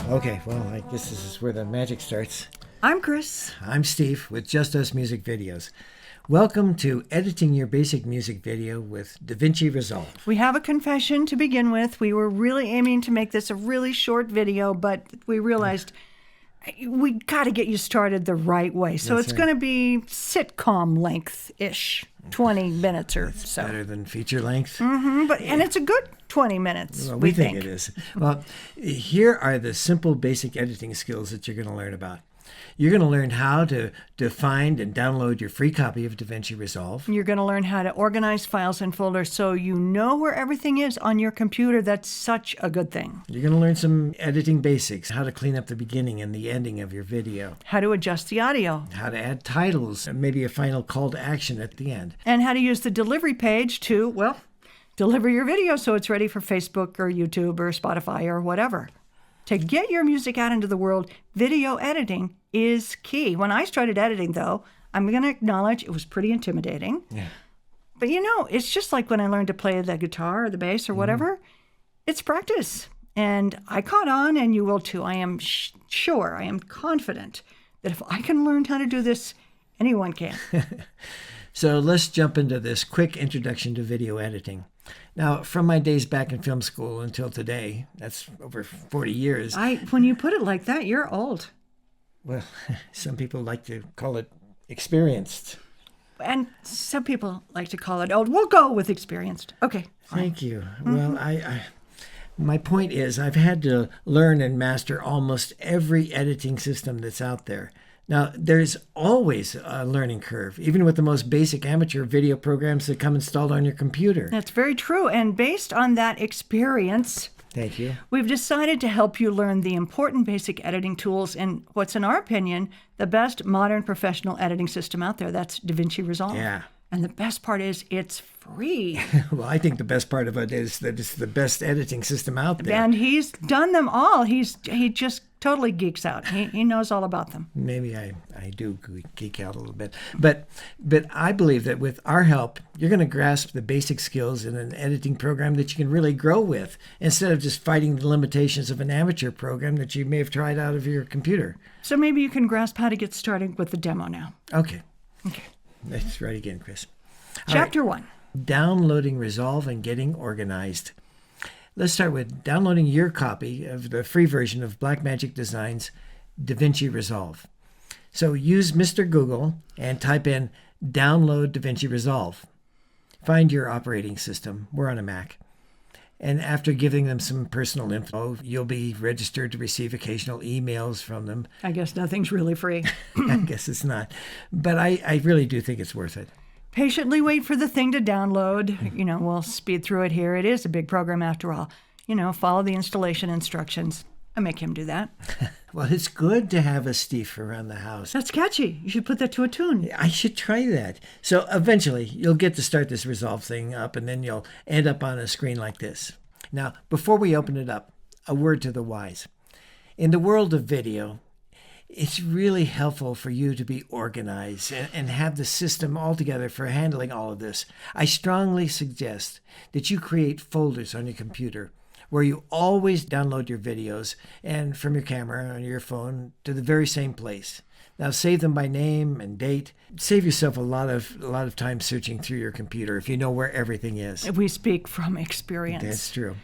Okay, well, I guess this is where the magic starts. I'm Chris. I'm Steve with Just Us Music Videos. Welcome to Editing Your Basic Music Video with DaVinci Resolve. We have a confession to begin with. We were really aiming to make this a really short video, but we realized we got to get you started the right way. So That's it's right. going to be sitcom length-ish, 20 minutes or so. Better than feature length. And it's a good 20 minutes, Well, we think it is. Well, here are the simple basic editing skills that you're going to learn about. You're going to learn how to find and download your free copy of DaVinci Resolve. You're going to learn how to organize files and folders so you know where everything is on your computer. That's such a good thing. You're going to learn some editing basics, how to clean up the beginning and the ending of your video, How to adjust the audio. how to add titles, and maybe a final call to action at the end. And how to use the delivery page to, well, deliver your video so it's ready for Facebook or YouTube or Spotify or whatever. To get your music out into the world, video editing is key. When I started editing, though, I'm going to acknowledge it was pretty intimidating. Yeah. But you know, it's just like when I learned to play the guitar or the bass or whatever. It's practice. And I caught on, and you will too. I am sure, I am confident that if I can learn how to do this, anyone can. So let's jump into this quick introduction to video editing. Now, from my days back in film school until today, that's over 40 years. When you put it like that, you're old. Well, some people like to call it experienced. And some people like to call it old. We'll go with experienced. Okay. Fine. Thank you. Well, my point is I've had to learn and master almost every editing system that's out there. Now, there's always a learning curve, even with the most basic amateur video programs that come installed on your computer. That's very true. And based on that experience, Thank you. we've decided to help you learn the important basic editing tools in what's, in our opinion, the best modern professional editing system out there. That's DaVinci Resolve. Yeah. And the best part is it's free. Well, I think the best part of it is that it's the best editing system out there. And he's done them all. He just totally geeks out. He knows all about them. Maybe I do geek out a little bit. But I believe that with our help, you're going to grasp the basic skills in an editing program that you can really grow with, instead of just fighting the limitations of an amateur program that you may have tried out of your computer. So maybe you can grasp how to get started with the demo now. Okay. Okay. Let's try it again, Chris. All Chapter 1. Downloading Resolve and getting organized. Let's start with downloading your copy of the free version of Blackmagic Design's DaVinci Resolve. So use Mr. Google and type in download DaVinci Resolve. Find your operating system. We're on a Mac. And after giving them some personal info, you'll be registered to receive occasional emails from them. I guess nothing's really free. I guess it's not. But I really do think it's worth it. Patiently wait for the thing to download. You know, we'll speed through it here. It is a big program after all. You know, follow the installation instructions. I make him do that. Well, it's good to have a Steve around the house. That's catchy. You should put that to a tune. I should try that. So eventually, you'll get to start this Resolve thing up, and then you'll end up on a screen like this. Now, before we open it up, a word to the wise. In the world of video, it's really helpful for you to be organized and have the system all together for handling all of this. I strongly suggest that you create folders on your computer where you always download your videos and from your camera on your phone to the very same place. Now save them by name and date. Save yourself a lot of time searching through your computer if you know where everything is. We speak from experience. That's true.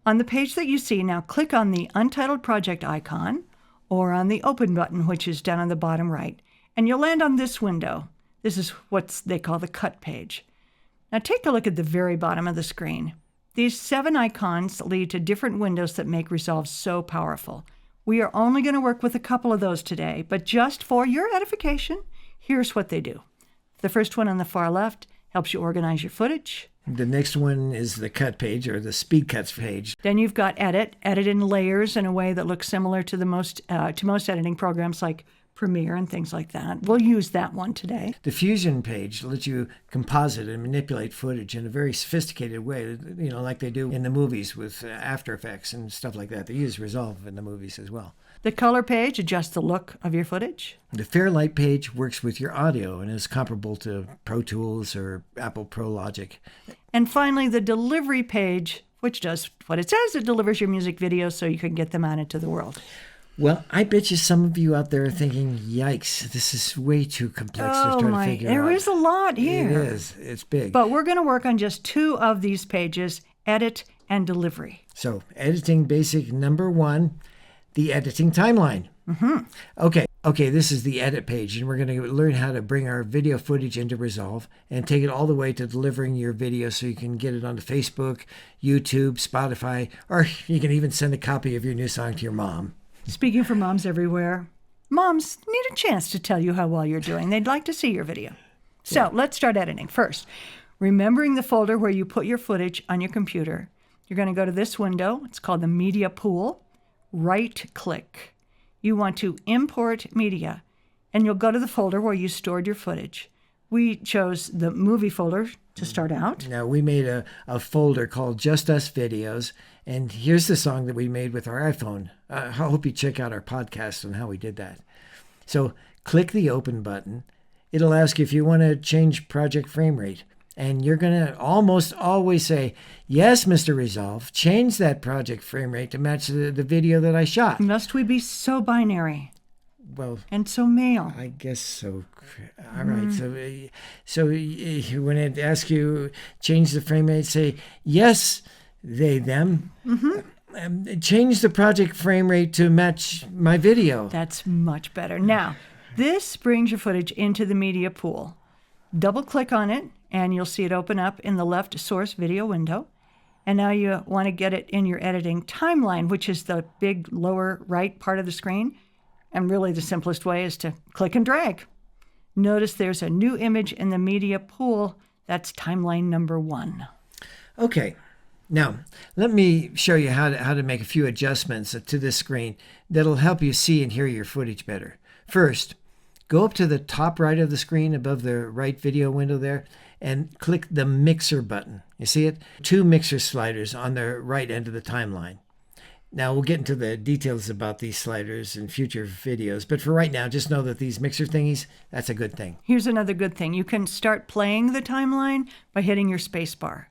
On the page that you see now, click on the Untitled Project icon or on the Open button, which is down on the bottom right, and you'll land on this window. This is what they call the Cut page. Now take a look at the very bottom of the screen. These 7 icons lead to different windows that make Resolve so powerful. We are only going to work with a couple of those today, but just for your edification, here's what they do. The first one on the far left helps you organize your footage. The next one is the Cut page, or the Speed Cuts page. Then you've got Edit in layers in a way that looks similar to most editing programs like Premiere and things like that. We'll use that one today. The Fusion page lets you composite and manipulate footage in a very sophisticated way, you know, like they do in the movies with After Effects and stuff like that. They use Resolve in the movies as well. The Color page adjusts the look of your footage. The Fairlight page works with your audio and is comparable to Pro Tools or Apple Pro Logic. And finally, the Delivery page, which does what it says. It delivers your music videos so you can get them out into the world. Well, I bet you some of you out there are thinking, yikes, this is way too complex to try to figure out. There is a lot here. It is. It's big. But we're going to work on just 2 of these pages, edit and delivery. So, editing basic number 1, the editing timeline. Okay, this is the edit page, and we're going to learn how to bring our video footage into Resolve and take it all the way to delivering your video so you can get it onto Facebook, YouTube, Spotify, or you can even send a copy of your new song to your mom. Speaking for moms everywhere, moms need a chance to tell you how well you're doing. They'd like to see your video. So let's start editing. First, remembering the folder where you put your footage on your computer, you're going to go to this window. It's called the Media Pool. Right-click. You want to import media, and you'll go to the folder where you stored your footage. We chose the movie folder to start out. Now, we made a folder called Just Us Videos, and here's the song that we made with our iPhone. I hope you check out our podcast on how we did that. So click the Open button. It'll ask you if you want to change project frame rate, and you're going to almost always say, yes, Mr. Resolve, change that project frame rate to match the video that I shot. Must we be so binary? Well, and so male. I guess so. All right. So when it asks you change the frame rate, say yes, they, them. Change the project frame rate to match my video. That's much better. Now, this brings your footage into the media pool. Double click on it, and you'll see it open up in the left source video window. And now you want to get it in your editing timeline, which is the big lower right part of the screen. And really the simplest way is to click and drag. Notice there's a new image in the media pool. That's timeline number 1. Okay. Now, let me show you how to make a few adjustments to this screen that'll help you see and hear your footage better. First, go up to the top right of the screen above the right video window there and click the mixer button. You see it? 2 mixer sliders on the right end of the timeline. Now, we'll get into the details about these sliders in future videos, but for right now, just know that these mixer thingies, that's a good thing. Here's another good thing. You can start playing the timeline by hitting your space bar.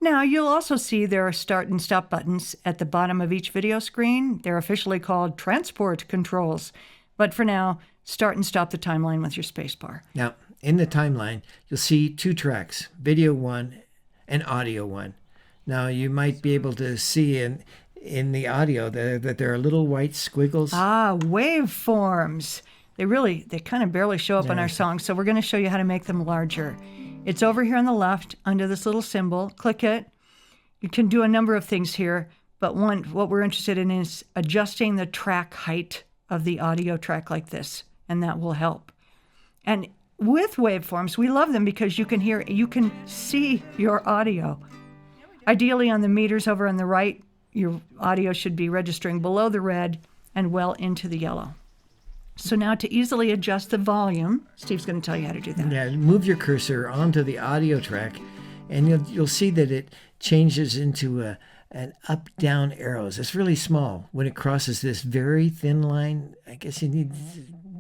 Now, you'll also see there are start and stop buttons at the bottom of each video screen. They're officially called transport controls. But for now, start and stop the timeline with your space bar. Now, in the timeline, you'll see 2 tracks, video 1 and audio 1. Now, you might be able to see in the audio that there are little white squiggles. Waveforms. They kind of barely show up on our song, so we're going to show you how to make them larger. It's over here on the left under this little symbol. Click it. You can do a number of things here, but what we're interested in is adjusting the track height of the audio track like this, and that will help. And with waveforms, we love them because you can see your audio. Ideally on the meters over on the right, your audio should be registering below the red and well into the yellow. So now to easily adjust the volume, Steve's going to tell you how to do that. Yeah, move your cursor onto the audio track, and you'll see that it changes into an up-down arrows. It's really small when it crosses this very thin line. I guess you need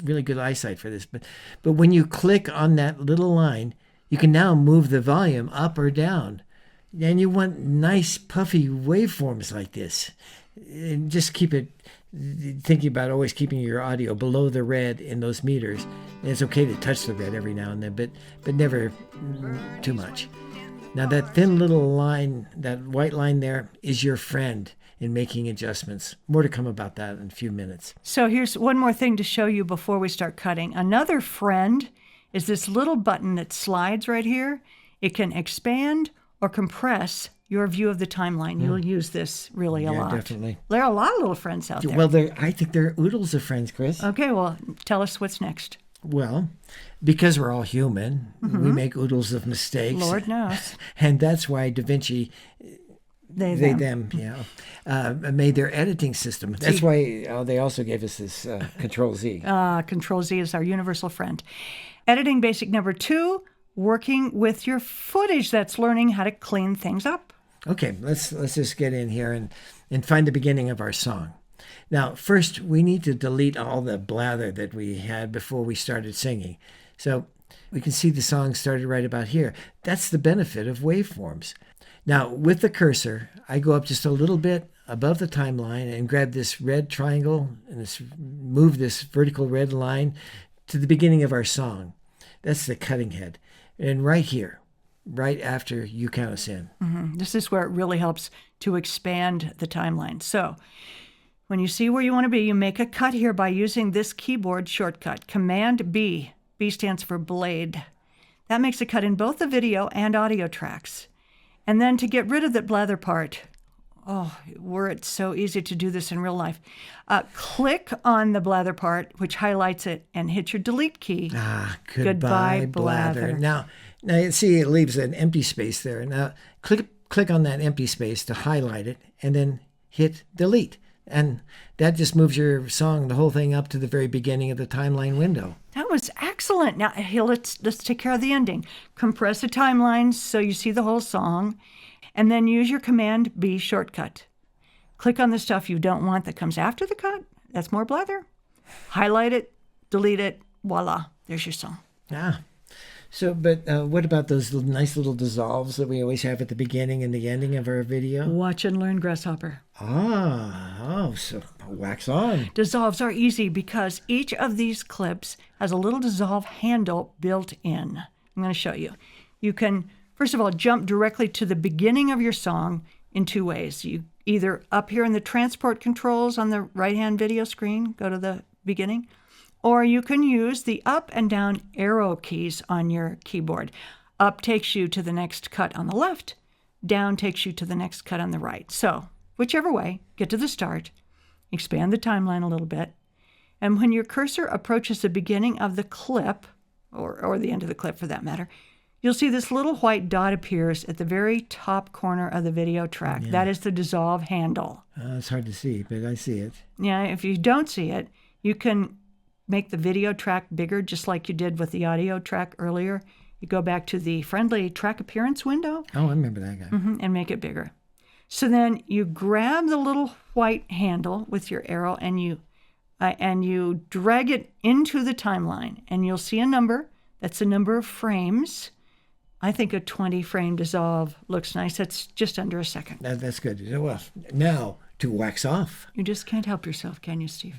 really good eyesight for this, but when you click on that little line, you can now move the volume up or down. And you want nice puffy waveforms like this. And just keep it thinking about always keeping your audio below the red in those meters. And it's okay to touch the red every now and then, but never too much. Now that thin little line, that white line there, is your friend in making adjustments. More to come about that in a few minutes. So here's one more thing to show you before we start cutting. Another friend is this little button that slides right here. It can expand or compress your view of the timeline. You'll use this really a lot. Definitely. There are a lot of little friends out there. Well, I think there are oodles of friends, Chris. Okay, well, tell us what's next. Well, because we're all human, we make oodles of mistakes. Lord knows. And that's why DaVinci, them, made their editing system. That's why they also gave us this Control Z. Control Z is our universal friend. Editing basic number 2. Working with your footage. That's learning how to clean things up. Okay, let's just get in here and find the beginning of our song. Now, first, we need to delete all the blather that we had before we started singing. So we can see the song started right about here. That's the benefit of waveforms. Now, with the cursor, I go up just a little bit above the timeline and grab this red triangle and move this vertical red line to the beginning of our song. That's the cutting head. And right here, right after you count us in. This is where it really helps to expand the timeline. So when you see where you want to be, you make a cut here by using this keyboard shortcut, Command B. B stands for blade. That makes a cut in both the video and audio tracks. And then to get rid of that blather part, were it so easy to do this in real life, click on the blather part, which highlights it, and hit your delete key. Goodbye blather. Now you see it leaves an empty space there. Now click on that empty space to highlight it, and then hit delete. And that just moves your song, the whole thing, up to the very beginning of the timeline window. That was excellent. Now, here, let's take care of the ending. Compress the timeline so you see the whole song, and then use your Command B shortcut. Click on the stuff you don't want that comes after the cut. That's more blather. Highlight it, delete it, voila, there's your song. So, but what about those nice little dissolves that we always have at the beginning and the ending of our video? Watch and learn, Grasshopper. So wax on. Dissolves are easy because each of these clips has a little dissolve handle built in. I'm going to show you. You can, first of all, jump directly to the beginning of your song in two ways. You either up here in the transport controls on the right-hand video screen, go to the beginning, or you can use the up and down arrow keys on your keyboard. Up takes you to the next cut on the left, down takes you to the next cut on the right. So whichever way, get to the start, expand the timeline a little bit, and when your cursor approaches the beginning of the clip, or the end of the clip for that matter, you'll see this little white dot appears at the very top corner of the video track. Yeah. That is the dissolve handle. It's hard to see, but I see it. Yeah, if you don't see it, you can make the video track bigger, just like you did with the audio track earlier. You go back to the friendly track appearance window. Oh, I remember that guy. And make it bigger. So then you grab the little white handle with your arrow and you drag it into the timeline, and you'll see a number. That's the number of frames. I think a 20-frame dissolve looks nice. That's just under a second. That's good. Well, now to wax off. You just can't help yourself, can you, Steve?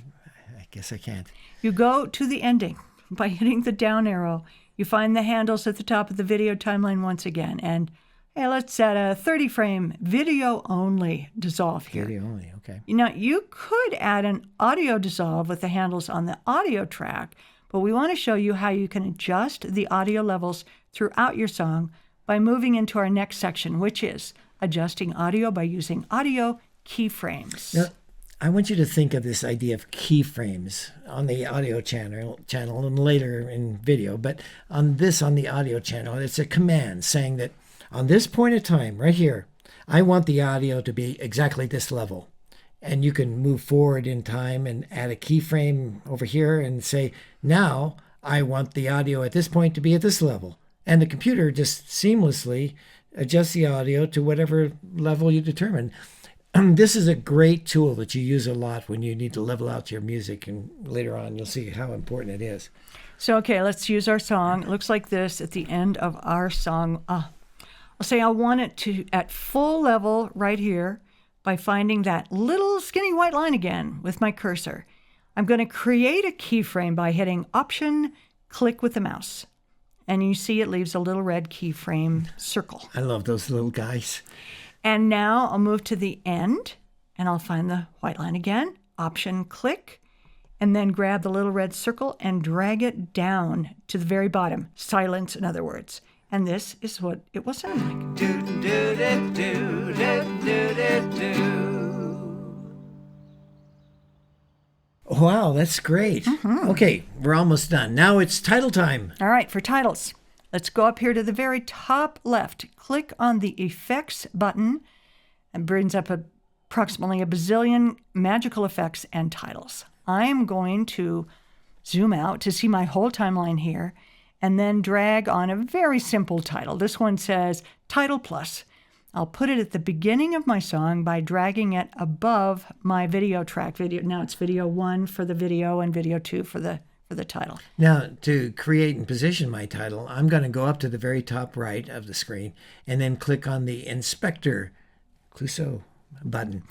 I guess I can't. You go to the ending by hitting the down arrow. You find the handles at the top of the video timeline once again. And hey, let's set a 30-frame video-only dissolve here. Video only, okay. Now, you could add an audio dissolve with the handles on the audio track, but we want to show you how you can adjust the audio levels throughout your song by moving into our next section, which is adjusting audio by using audio keyframes. Now, I want you to think of this idea of keyframes on the audio channel and later in video, but on the audio channel, it's a command saying that on this point of time right here, I want the audio to be exactly this level. And you can move forward in time and add a keyframe over here and say, now I want the audio at this point to be at this level. And the computer just seamlessly adjusts the audio to whatever level you determine. This is a great tool that you use a lot when you need to level out your music, and later on you'll see how important it is. So, okay, let's use our song. It looks like this at the end of our song. I'll say I want it to at full level right here by finding that little skinny white line again with my cursor. I'm going to create a keyframe by hitting Option, click with the mouse. And you see it leaves a little red keyframe circle. I love those little guys. And now I'll move to the end, and I'll find the white line again, Option, click, and then grab the little red circle and drag it down to the very bottom. Silence, in other words. And this is what it will sound like. Do do do do do do do. Wow, that's great. Okay, we're almost done. Now it's title time. All right, for titles, let's go up here to the very top left. Click on the Effects button and brings up approximately a bazillion magical effects and titles. I'm going to zoom out to see my whole timeline here and then drag on a very simple title. This one says Title Plus. I'll put it at the beginning of my song by dragging it above my video track. Now it's video 1 for the video and video 2 for the for the title. Now, to create and position my title, I'm going to go up to the very top right of the screen and then click on the Inspector Clouseau button.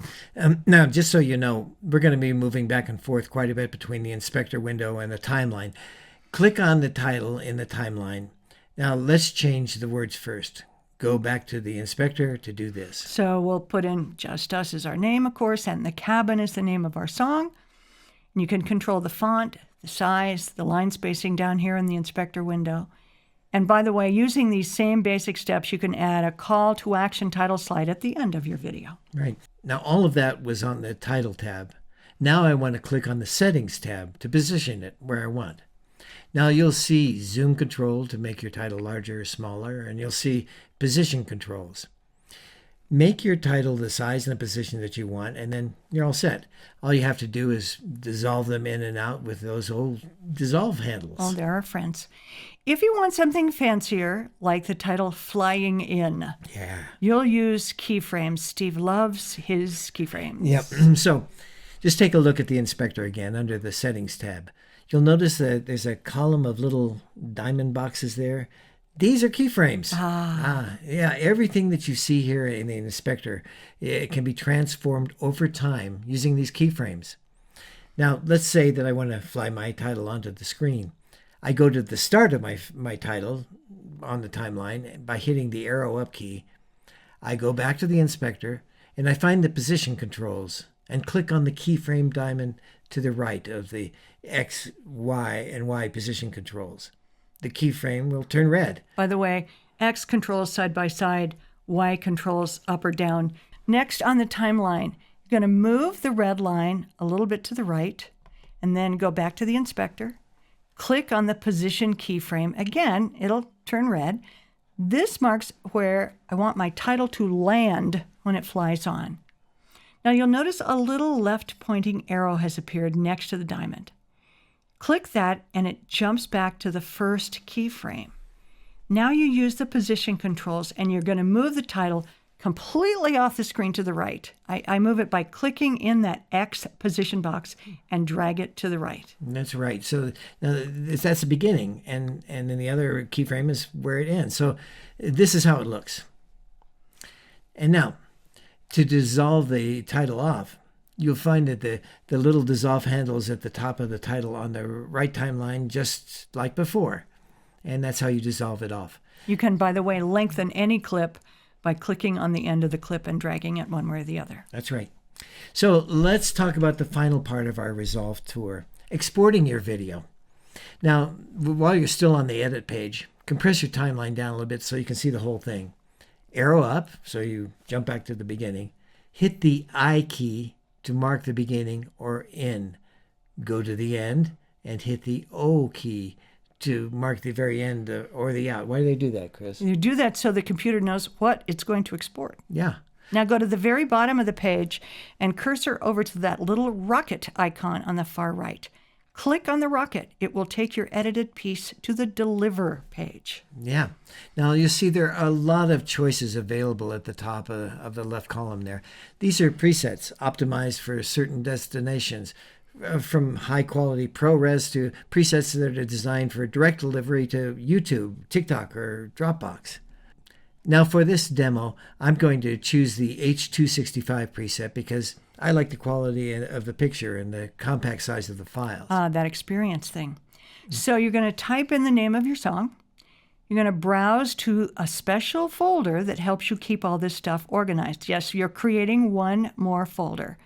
Now, just so you know, we're going to be moving back and forth quite a bit between the Inspector window and the timeline. Click on the title in the timeline. Now, let's change the words first. Go back to the Inspector to do this. So we'll put in Just Us as our name, of course, and The Cabin is the name of our song. And you can control the font, the size, the line spacing down here in the Inspector window. And by the way, using these same basic steps, you can add a call to action title slide at the end of your video. Right. Now, all of that was on the Title tab. Now I want to click on the Settings tab to position it where I want. Now you'll see Zoom control to make your title larger or smaller, and you'll see position controls. Make your title the size and the position that you want, and then you're all set. All you have to do is dissolve them in and out with those old dissolve handles. Oh, they're our friends. If you want something fancier, like the title Flying In, you'll use keyframes. Steve loves his keyframes. Yep. So just take a look at the Inspector again under the Settings tab. You'll notice that there's a column of little diamond boxes there. These are keyframes. Yeah, everything that you see here in the Inspector, it can be transformed over time using these keyframes. Now, let's say that I want to fly my title onto the screen. I go to the start of my title on the timeline by hitting the arrow up key. I go back to the Inspector, and I find the position controls and click on the keyframe diamond to the right of the X, Y, and Y position controls. The keyframe will turn red. By the way, X controls side by side, Y controls up or down. Next on the timeline, you're going to move the red line a little bit to the right, and then go back to the Inspector. Click on the position keyframe. Again, it'll turn red. This marks where I want my title to land when it flies on. Now you'll notice a little left-pointing arrow has appeared next to the diamond. Click that and it jumps back to the first keyframe. Now you use the position controls and you're going to move the title completely off the screen to the right. I move it by clicking in that X position box and drag it to the right. That's right. So now that's the beginning, and then the other keyframe is where it ends. So this is how it looks. And now, to dissolve the title off, you'll find that the little dissolve handles at the top of the title on the right timeline, just like before. And that's how you dissolve it off. You can, by the way, lengthen any clip by clicking on the end of the clip and dragging it one way or the other. That's right. So let's talk about the final part of our Resolve tour, exporting your video. Now, while you're still on the edit page, compress your timeline down a little bit so you can see the whole thing. Arrow up, so you jump back to the beginning. Hit the I key to mark the beginning or end. Go to the end and hit the O key to mark the very end or the out. Why do they do that, Chris? You do that so the computer knows what it's going to export. Yeah. Now go to the very bottom of the page and cursor over to that little rocket icon on the far right. Click on the rocket. It will take your edited piece to the Deliver page. Yeah. Now you see there are a lot of choices available at the top of the left column there. These are presets optimized for certain destinations, from high-quality ProRes to presets that are designed for direct delivery to YouTube, TikTok, or Dropbox. Now for this demo, I'm going to choose the H265 preset because I like the quality of the picture and the compact size of the files. That experience thing. So you're going to type in the name of your song. You're going to browse to a special folder that helps you keep all this stuff organized. Yes, you're creating one more folder.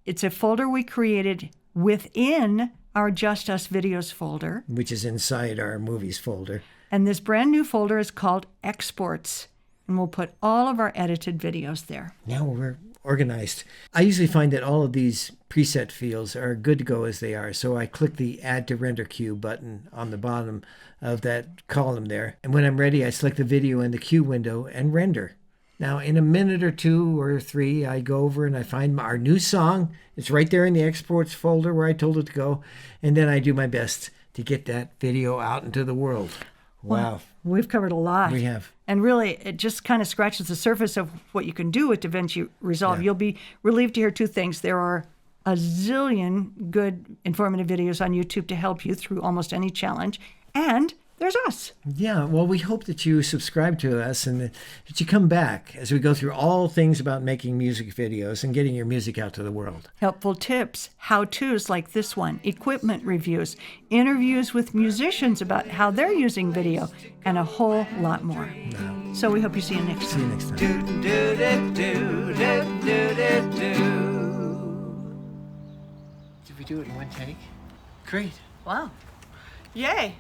It's a folder we created within our Just Us Videos folder. Which is inside our Movies folder. And this brand new folder is called Exports. And we'll put all of our edited videos there. Now we're organized. I usually find that all of these preset fields are good to go as they are. So I click the Add to Render Queue button on the bottom of that column there. And when I'm ready, I select the video in the queue window and render. Now, in a minute or two or three, I go over and I find our new song. It's right there in the exports folder where I told it to go. And then I do my best to get that video out into the world. Wow. Well, we've covered a lot. We have. And really, it just kind of scratches the surface of what you can do with DaVinci Resolve. Yeah. You'll be relieved to hear two things. There are a zillion good informative videos on YouTube to help you through almost any challenge. And there's us. Yeah, well, we hope that you subscribe to us and that you come back as we go through all things about making music videos and getting your music out to the world. Helpful tips, how-tos like this one, equipment reviews, interviews with musicians about how they're using video, and a whole lot more. So we hope you see you next time. See you next time. Do do do do do do do. Did we do it in one take? Great. Wow. Yay.